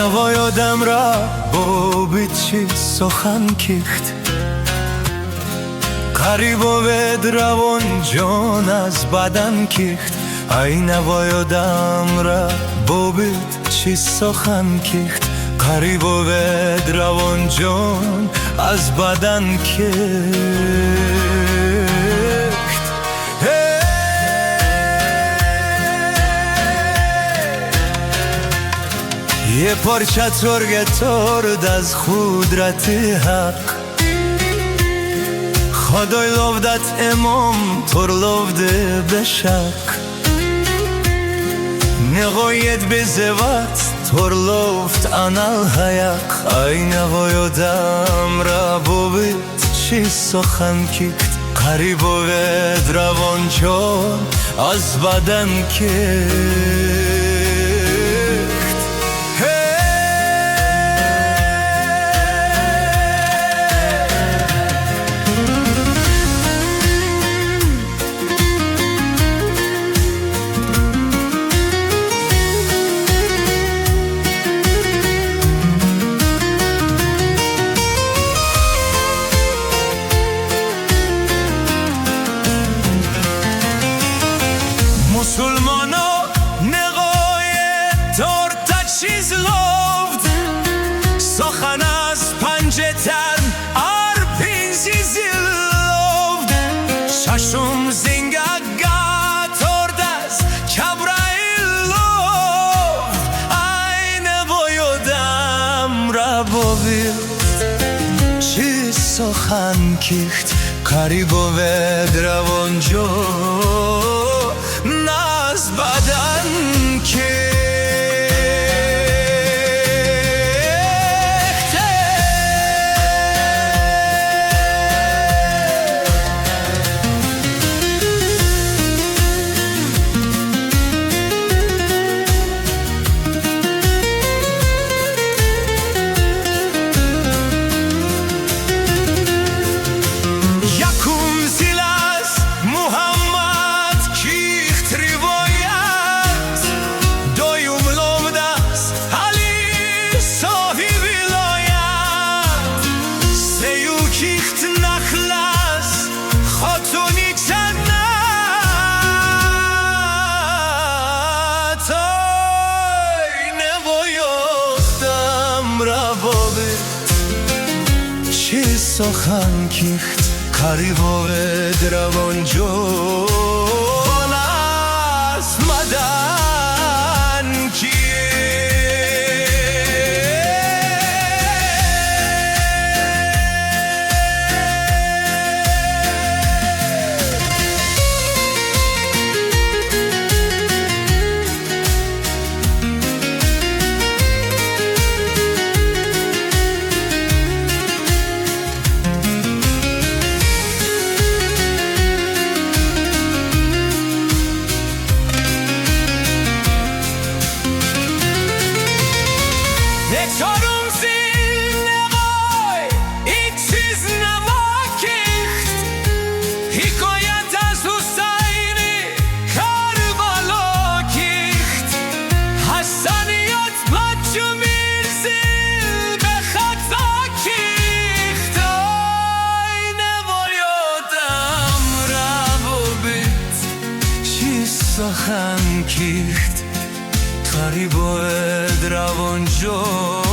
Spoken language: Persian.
نوای آدم را با چی سخن کیخت قریب و روان جان از بدن کیخت ای نوای آدم را با چی سخن کیخت قریب و روان جان از بدن کیخت یه پارچه ترگ ترد از خودرت حق خدای لوفدت امام تر لوفده بشک نغاید به زوات تر لوفت انال حیق ای نوای آدم را بود چی سخن کیخت قریب و روان جان از بدن کیخت مسلمانا نقای تور تا چیز لفت سخن از پنجه تن ار پینزی زلفت ششم زنگگا تورد از کبرای لفت ای نوای آدم را باویل چی سخن کیخت قریب و روان جان از بدن که چی سخن کیخت قریب و روان جان از بدن کیخت سخن کیخت قریب و روان جان